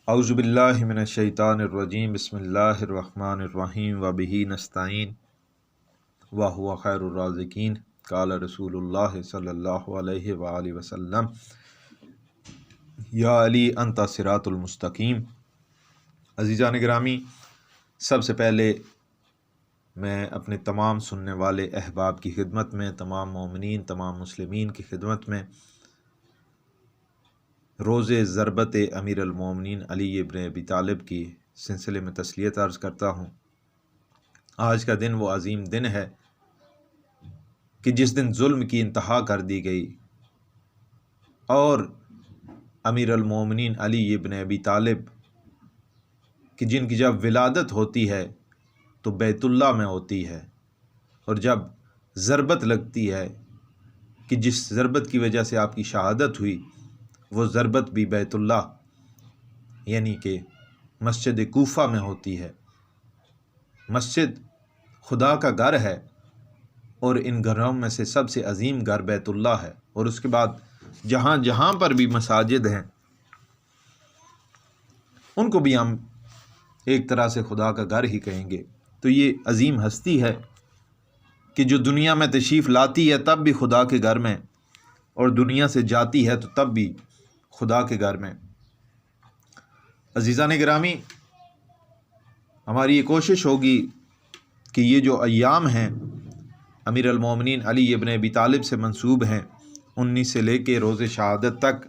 اعوذ باللہ من الشیطان الرجیم بسم اللہ الرحمن الرحیم وبہ نستعین وہو خیر الرازقین قال رسول اللہ صلی اللہ علیہ وآلہ وسلم یا علی انت صراط المستقیم۔ عزیزان گرامی، سب سے پہلے میں اپنے تمام سننے والے احباب کی خدمت میں، تمام مومنین، تمام مسلمین کی خدمت میں روز ضربت امیر المومنین علی ابن ابی طالب کی سلسلے میں تسلیت عرض کرتا ہوں۔ آج کا دن وہ عظیم دن ہے کہ جس دن ظلم کی انتہا کر دی گئی اور امیر المومنین علی ابن ابی طالب کہ جن کی جب ولادت ہوتی ہے تو بیت اللہ میں ہوتی ہے، اور جب ضربت لگتی ہے کہ جس ضربت کی وجہ سے آپ کی شہادت ہوئی، وہ ضربت بھی بیت اللہ یعنی کہ مسجد کوفہ میں ہوتی ہے۔ مسجد خدا کا گھر ہے، اور ان گھروں میں سے سب سے عظیم گھر بیت اللہ ہے، اور اس کے بعد جہاں جہاں پر بھی مساجد ہیں ان کو بھی ہم ایک طرح سے خدا کا گھر ہی کہیں گے۔ تو یہ عظیم ہستی ہے کہ جو دنیا میں تشریف لاتی ہے تب بھی خدا کے گھر میں، اور دنیا سے جاتی ہے تو تب بھی خدا کے گھر میں۔ عزیزان گرامی، ہماری یہ کوشش ہوگی کہ یہ جو ایام ہیں امیر المومنین علی ابن ابی طالب سے منسوب ہیں، 19 سے لے کے روز شہادت تک،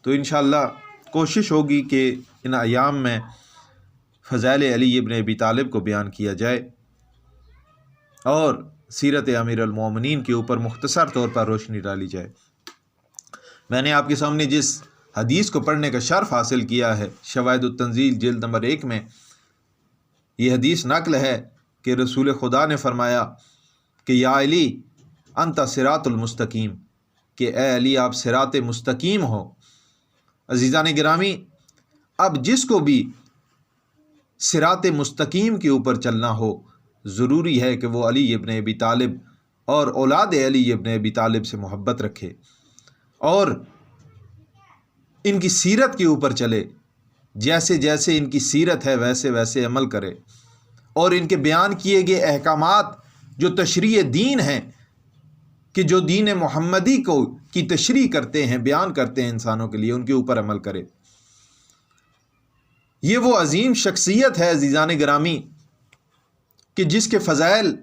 تو انشاءاللہ کوشش ہوگی کہ ان ایام میں فضائل علی ابن ابی طالب کو بیان کیا جائے اور سیرت امیر المومنین کے اوپر مختصر طور پر روشنی ڈالی جائے۔ میں نے آپ کے سامنے جس حدیث کو پڑھنے کا شرف حاصل کیا ہے، شواہد التنزیل جلد نمبر 1 میں یہ حدیث نقل ہے کہ رسول خدا نے فرمایا کہ یا علی انت صراط المستقیم، کہ اے علی آپ صراط مستقیم ہو۔ عزیزان گرامی، اب جس کو بھی صراط مستقیم کے اوپر چلنا ہو، ضروری ہے کہ وہ علی ابن ابی طالب اور اولاد علی ابن ابی طالب سے محبت رکھے اور ان کی سیرت کے اوپر چلے، جیسے جیسے ان کی سیرت ہے ویسے ویسے عمل کرے، اور ان کے بیان کیے گئے احکامات جو تشریع دین ہیں، کہ جو دین محمدی کو کی تشریح کرتے ہیں، بیان کرتے ہیں انسانوں کے لیے، ان کے اوپر عمل کرے۔ یہ وہ عظیم شخصیت ہے عزیزان گرامی کہ جس کے فضائل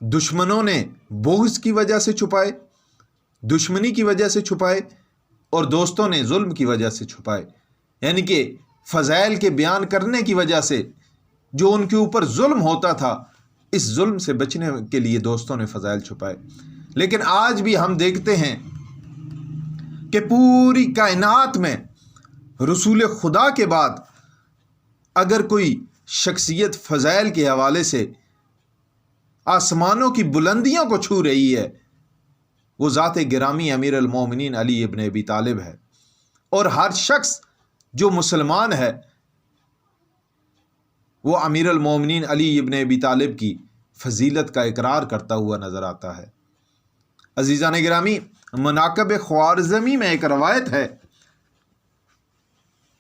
دشمنوں نے بغض کی وجہ سے چھپائے، دشمنی کی وجہ سے چھپائے، اور دوستوں نے ظلم کی وجہ سے چھپائے۔ یعنی کہ فضائل کے بیان کرنے کی وجہ سے جو ان کے اوپر ظلم ہوتا تھا، اس ظلم سے بچنے کے لیے دوستوں نے فضائل چھپائے۔ لیکن آج بھی ہم دیکھتے ہیں کہ پوری کائنات میں رسول خدا کے بعد اگر کوئی شخصیت فضائل کے حوالے سے آسمانوں کی بلندیوں کو چھو رہی ہے، وہ ذات گرامی امیر المومنین علی ابن ابی طالب ہے، اور ہر شخص جو مسلمان ہے وہ امیر المومنین علی ابن ابی طالب کی فضیلت کا اقرار کرتا ہوا نظر آتا ہے۔ عزیزان گرامی، مناقب خوارزمی میں ایک روایت ہے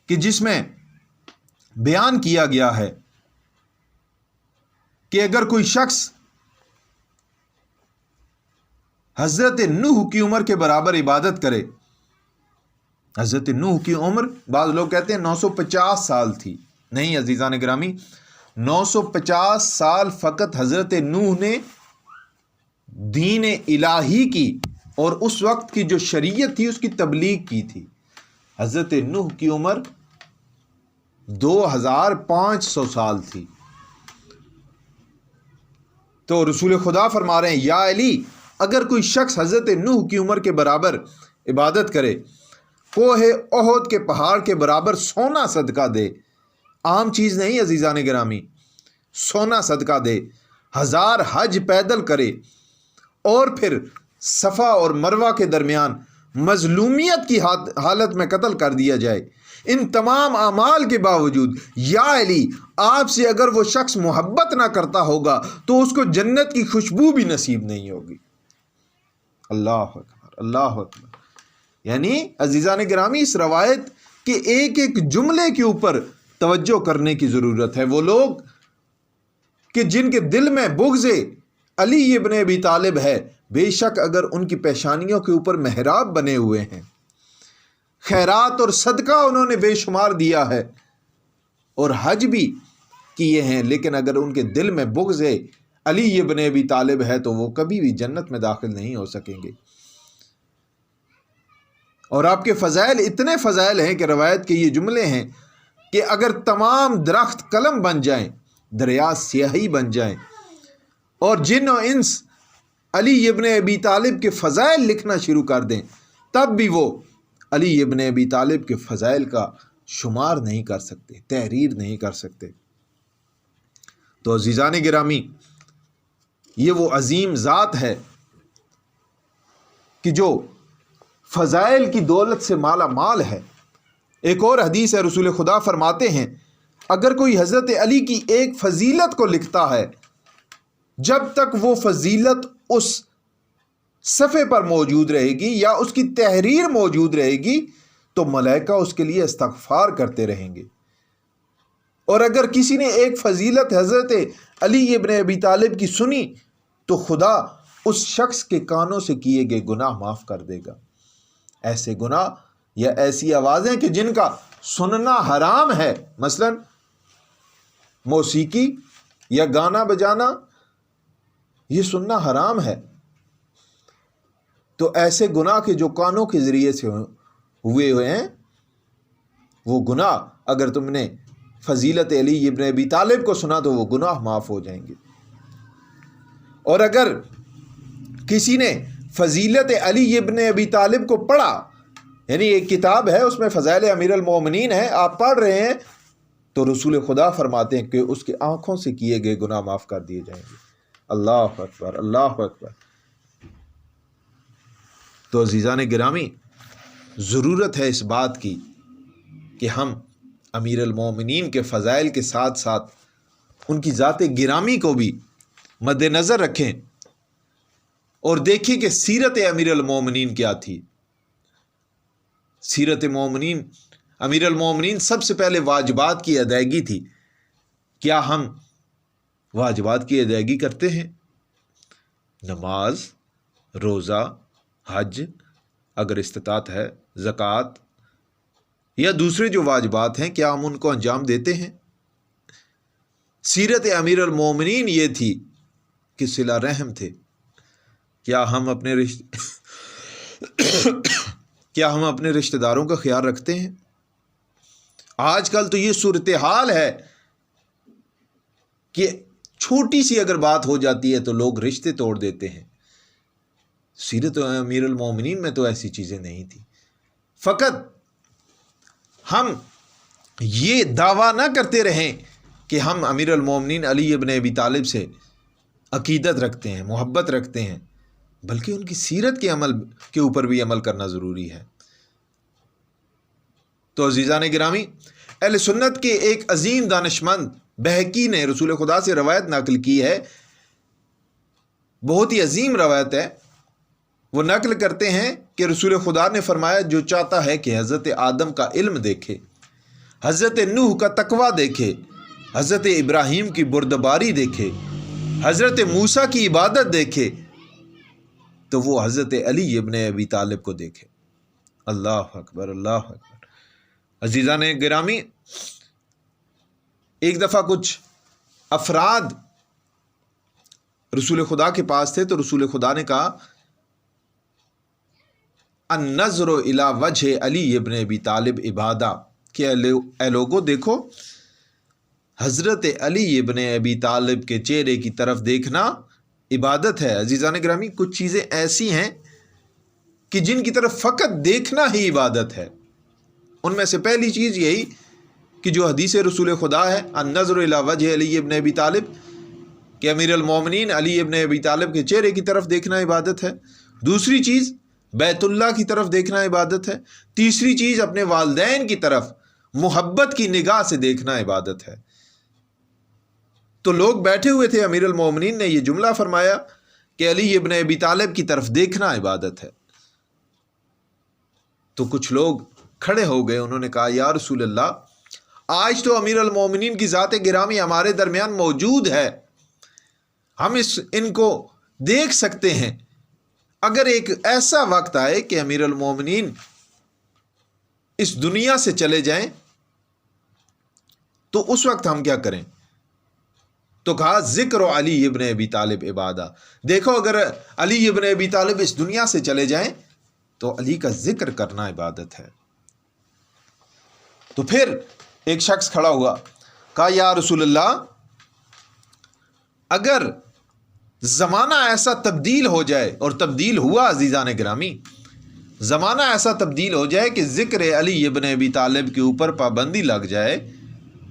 کہ جس میں بیان کیا گیا ہے کہ اگر کوئی شخص حضرت نوح کی عمر کے برابر عبادت کرے، حضرت نوح کی عمر بعض لوگ کہتے ہیں 950 سال تھی، نہیں عزیزان گرامی، 950 سال فقط حضرت نوح نے دین الہی کی اور اس وقت کی جو شریعت تھی اس کی تبلیغ کی تھی۔ حضرت نوح کی عمر 2500 سال تھی۔ تو رسول خدا فرما رہے ہیں یا علی، اگر کوئی شخص حضرت نوح کی عمر کے برابر عبادت کرے، کوہ احد کے پہاڑ کے برابر سونا صدقہ دے، عام چیز نہیں عزیزان گرامی، سونا صدقہ دے، 1000 حج پیدل کرے، اور پھر صفا اور مروہ کے درمیان مظلومیت کی حالت میں قتل کر دیا جائے، ان تمام اعمال کے باوجود یا علی آپ سے اگر وہ شخص محبت نہ کرتا ہوگا تو اس کو جنت کی خوشبو بھی نصیب نہیں ہوگی۔ اللہ اکبر، اللہ اکبر۔ یعنی عزیزان گرامی، اس روایت کہ ایک ایک جملے کے اوپر توجہ کرنے کی ضرورت ہے۔ وہ لوگ کہ جن کے دل میں بغض علی ابن ابی طالب ہے، بے شک اگر ان کی پیشانیوں کے اوپر محراب بنے ہوئے ہیں، خیرات اور صدقہ انہوں نے بے شمار دیا ہے اور حج بھی کیے ہیں، لیکن اگر ان کے دل میں بغض علی ابن ابی طالب ہے تو وہ کبھی بھی جنت میں داخل نہیں ہو سکیں گے۔ اور آپ کے فضائل اتنے فضائل ہیں کہ روایت کے یہ جملے ہیں کہ اگر تمام درخت قلم بن جائیں، دریا سیاہی بن جائیں اور جن و انس علی ابن ابی طالب کے فضائل لکھنا شروع کر دیں، تب بھی وہ علی ابن ابی طالب کے فضائل کا شمار نہیں کر سکتے، تحریر نہیں کر سکتے۔ تو عزیزان گرامی، یہ وہ عظیم ذات ہے کہ جو فضائل کی دولت سے مالا مال ہے۔ ایک اور حدیث ہے، رسول خدا فرماتے ہیں اگر کوئی حضرت علی کی ایک فضیلت کو لکھتا ہے، جب تک وہ فضیلت اس صفحے پر موجود رہے گی یا اس کی تحریر موجود رہے گی تو ملائکہ اس کے لیے استغفار کرتے رہیں گے۔ اور اگر کسی نے ایک فضیلت حضرت علی ابن ابی طالب کی سنی تو خدا اس شخص کے کانوں سے کیے گئے گناہ معاف کر دے گا۔ ایسے گناہ یا ایسی آوازیں کہ جن کا سننا حرام ہے، مثلا موسیقی یا گانا بجانا، یہ سننا حرام ہے، تو ایسے گناہ کے جو کانوں کے ذریعے سے ہوئے ہیں، وہ گناہ اگر تم نے فضیلت علی ابن ابی طالب کو سنا تو وہ گناہ معاف ہو جائیں گے۔ اور اگر کسی نے فضیلت علی ابن ابی طالب کو پڑھا، یعنی ایک کتاب ہے اس میں فضائل امیر المومنین ہے، آپ پڑھ رہے ہیں، تو رسول خدا فرماتے ہیں کہ اس کے آنکھوں سے کیے گئے گناہ معاف کر دیے جائیں گے۔ اللہ اکبر، اللہ اکبر۔ تو عزیزان گرامی، ضرورت ہے اس بات کی کہ ہم امیر المومنین کے فضائل کے ساتھ ساتھ ان کی ذات گرامی کو بھی مد نظر رکھیں اور دیکھیں کہ سیرت امیر المومنین کیا تھی۔ سیرت مومنین، امیر المومنین سب سے پہلے واجبات کی ادائیگی تھی۔ کیا ہم واجبات کی ادائیگی کرتے ہیں؟ نماز، روزہ، حج، اگر استطاعت ہے، زکوٰۃ یا دوسرے جو واجبات ہیں، کیا ہم ان کو انجام دیتے ہیں؟ سیرت امیر المومنین یہ تھی کہ صلہ رحم تھے۔ کیا ہم اپنے رشتہ داروں کا خیال رکھتے ہیں؟ آج کل تو یہ صورتحال ہے کہ چھوٹی سی اگر بات ہو جاتی ہے تو لوگ رشتے توڑ دیتے ہیں۔ سیرت امیر المومنین میں تو ایسی چیزیں نہیں تھی۔ فقط ہم یہ دعویٰ نہ کرتے رہیں کہ ہم امیر المومنین علی ابن ابی طالب سے عقیدت رکھتے ہیں، محبت رکھتے ہیں، بلکہ ان کی سیرت کے عمل کے اوپر بھی عمل کرنا ضروری ہے۔ تو عزیزان گرامی، اہل سنت کے ایک عظیم دانشمند بہقی نے رسول خدا سے روایت نقل کی ہے، بہت ہی عظیم روایت ہے۔ وہ نقل کرتے ہیں کہ رسول خدا نے فرمایا جو چاہتا ہے کہ حضرت آدم کا علم دیکھے، حضرت نوح کا تقوی دیکھے، حضرت ابراہیم کی بردباری دیکھے، حضرت موسیٰ کی عبادت دیکھے، تو وہ حضرت علی ابن ابی طالب کو دیکھے۔ اللہ اکبر، اللہ اکبر۔ عزیزان گرامی، ایک دفعہ کچھ افراد رسول خدا کے پاس تھے تو رسول خدا نے کہا النظر الی وجہ علی ابن ابی طالب عبادہ، کہ اے لوگو دیکھو، حضرت علی ابن ابی طالب کے چہرے کی طرف دیکھنا عبادت ہے۔ عزیزان گرامی، کچھ چیزیں ایسی ہیں کہ جن کی طرف فقط دیکھنا ہی عبادت ہے۔ ان میں سے پہلی چیز یہی کہ جو حدیث رسول خدا ہے، النظر الی وجہ علی ابن ابی طالب، کہ امیر المومنین علی ابن ابی طالب کے چہرے کی طرف دیکھنا عبادت ہے۔ دوسری چیز بیت اللہ کی طرف دیکھنا عبادت ہے۔ تیسری چیز اپنے والدین کی طرف محبت کی نگاہ سے دیکھنا عبادت ہے۔ تو لوگ بیٹھے ہوئے تھے، امیر المومنین نے یہ جملہ فرمایا کہ علی ابن ابی طالب کی طرف دیکھنا عبادت ہے۔ تو کچھ لوگ کھڑے ہو گئے، انہوں نے کہا یا رسول اللہ آج تو امیر المومنین کی ذات گرامی ہمارے درمیان موجود ہے، ہم ان کو دیکھ سکتے ہیں، اگر ایک ایسا وقت آئے کہ امیر المومنین اس دنیا سے چلے جائیں تو اس وقت ہم کیا کریں؟ تو کہا ذکر علی ابن ابی طالب عبادہ، دیکھو اگر علی ابن ابی طالب اس دنیا سے چلے جائیں تو علی کا ذکر کرنا عبادت ہے۔ تو پھر ایک شخص کھڑا ہوا، کہا یا رسول اللہ اگر زمانہ ایسا تبدیل ہو جائے، اور تبدیل ہوا عزیزان گرامی، زمانہ ایسا تبدیل ہو جائے کہ ذکر علی ابن ابی طالب کے اوپر پابندی لگ جائے،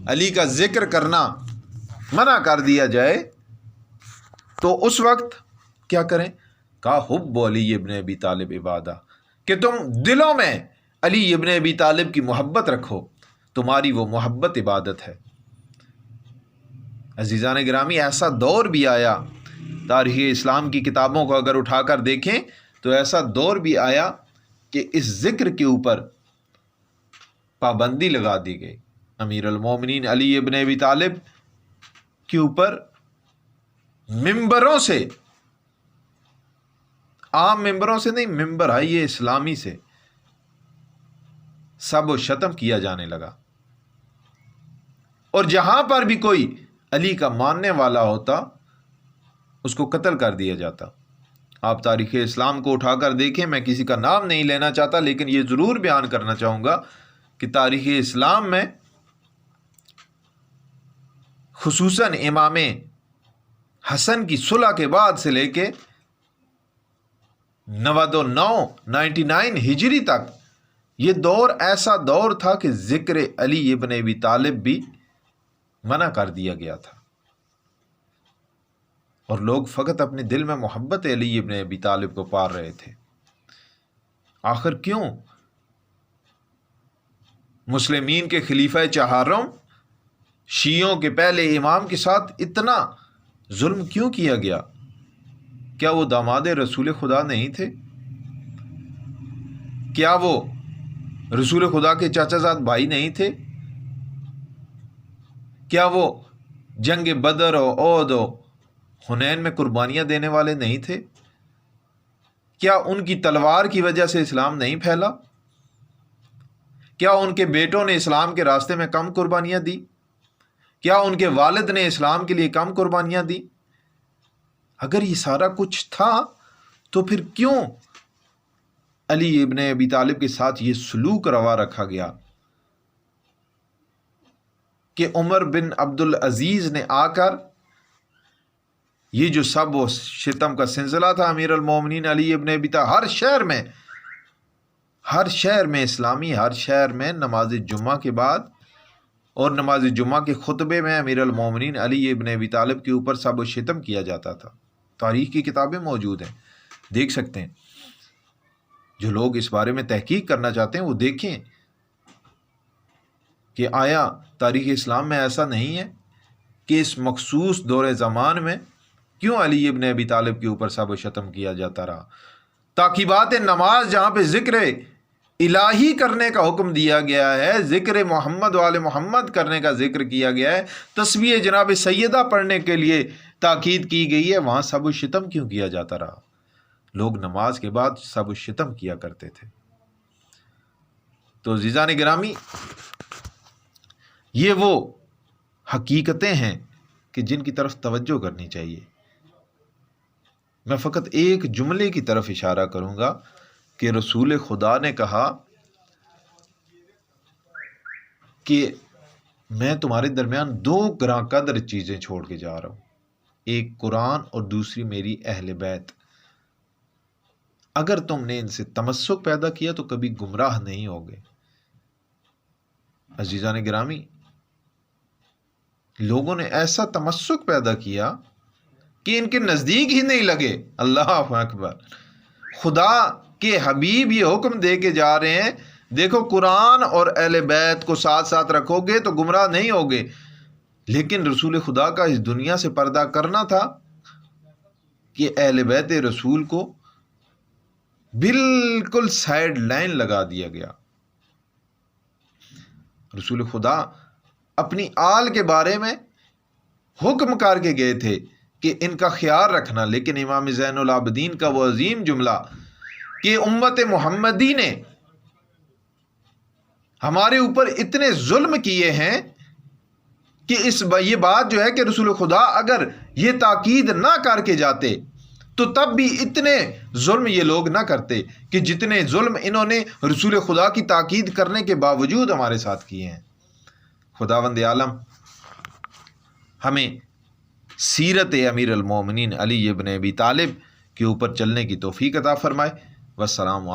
علی کا ذکر کرنا منع کر دیا جائے، تو اس وقت کیا کریں؟ کہا حب علی ابن ابی طالب عبادہ، کہ تم دلوں میں علی ابن ابی طالب کی محبت رکھو، تمہاری وہ محبت عبادت ہے۔ عزیزان گرامی ایسا دور بھی آیا، تاریخ اسلام کی کتابوں کو اگر اٹھا کر دیکھیں تو ایسا دور بھی آیا کہ اس ذکر کے اوپر پابندی لگا دی گئی، امیر المومنین علی ابن ابی طالب کے اوپر ممبروں سے، عام ممبروں سے نہیں، ممبر ہے یہ اسلامی سے، سب و شتم کیا جانے لگا، اور جہاں پر بھی کوئی علی کا ماننے والا ہوتا اس کو قتل کر دیا جاتا۔ آپ تاریخ اسلام کو اٹھا کر دیکھیں، میں کسی کا نام نہیں لینا چاہتا لیکن یہ ضرور بیان کرنا چاہوں گا کہ تاریخ اسلام میں خصوصاً امام حسن کی صلح کے بعد سے لے کے 99 ہجری تک یہ دور ایسا دور تھا کہ ذکر علی ابن ابی طالب بھی منع کر دیا گیا تھا، اور لوگ فقط اپنے دل میں محبت علی ابن ابی طالب کو پال رہے تھے۔ آخر کیوں مسلمین کے خلیفہ چہارم شیعوں کے پہلے امام کے ساتھ اتنا ظلم کیوں کیا گیا؟ کیا وہ داماد رسول خدا نہیں تھے؟ کیا وہ رسول خدا کے چاچا زاد بھائی نہیں تھے؟ کیا وہ جنگ بدر و احد و حنین میں قربانیاں دینے والے نہیں تھے؟ کیا ان کی تلوار کی وجہ سے اسلام نہیں پھیلا؟ کیا ان کے بیٹوں نے اسلام کے راستے میں کم قربانیاں دی؟ کیا ان کے والد نے اسلام کے لیے کم قربانیاں دی؟ اگر یہ سارا کچھ تھا تو پھر کیوں علی ابن ابی طالب کے ساتھ یہ سلوک روا رکھا گیا کہ عمر بن عبد العزیز نے آ کر یہ جو سب و شتم کا سلسلہ تھا امیر المومنین علی ابن ابی طالب، ہر شہر میں اسلامی، ہر شہر میں نماز جمعہ کے بعد اور نماز جمعہ کے خطبے میں امیر المومنین علی ابن ابی طالب کے اوپر سب و شتم کیا جاتا تھا۔ تاریخ کی کتابیں موجود ہیں، دیکھ سکتے ہیں، جو لوگ اس بارے میں تحقیق کرنا چاہتے ہیں وہ دیکھیں کہ آیا تاریخ اسلام میں ایسا نہیں ہے کہ اس مخصوص دور زمان میں کیوں علی ابن ابی طالب کے اوپر سب و شتم کیا جاتا رہا؟ تاکیبات نماز جہاں پہ ذکر الہی کرنے کا حکم دیا گیا ہے، ذکر محمد وآل محمد کرنے کا ذکر کیا گیا ہے، تسبیح جناب سیدہ پڑھنے کے لیے تاکید کی گئی ہے، وہاں سب و شتم کیوں کیا جاتا رہا؟ لوگ نماز کے بعد سب و شتم کیا کرتے تھے۔ تو عزیزان گرامی، یہ وہ حقیقتیں ہیں کہ جن کی طرف توجہ کرنی چاہیے۔ میں فقط ایک جملے کی طرف اشارہ کروں گا کہ رسول خدا نے کہا کہ میں تمہارے درمیان 2 گراں قدر چیزیں چھوڑ کے جا رہا ہوں، ایک قرآن اور دوسری میری اہل بیت۔ اگر تم نے ان سے تمسک پیدا کیا تو کبھی گمراہ نہیں ہوگے۔ عزیزان گرامی، لوگوں نے ایسا تمسک پیدا کیا کہ ان کے نزدیک ہی نہیں لگے۔ اللہ اکبر! خدا کے حبیب یہ حکم دے کے جا رہے ہیں، دیکھو قرآن اور اہل بیت کو ساتھ ساتھ رکھو گے تو گمراہ نہیں ہوگے، لیکن رسول خدا کا اس دنیا سے پردہ کرنا تھا کہ اہل بیت رسول کو بالکل سائیڈ لائن لگا دیا گیا۔ رسول خدا اپنی آل کے بارے میں حکم کر کے گئے تھے کہ ان کا خیال رکھنا، لیکن امام زین العابدین کا وہ عظیم جملہ کہ امت محمدی نے ہمارے اوپر اتنے ظلم کیے ہیں کہ یہ بات جو ہے کہ رسول خدا اگر یہ تاکید نہ کر کے جاتے تو تب بھی اتنے ظلم یہ لوگ نہ کرتے کہ جتنے ظلم انہوں نے رسول خدا کی تاکید کرنے کے باوجود ہمارے ساتھ کیے ہیں۔ خداوند عالم ہمیں سیرت امیر المومنین علی ابن ابی طالب کے اوپر چلنے کی توفیق عطا فرمائے۔ والسلام علیکم۔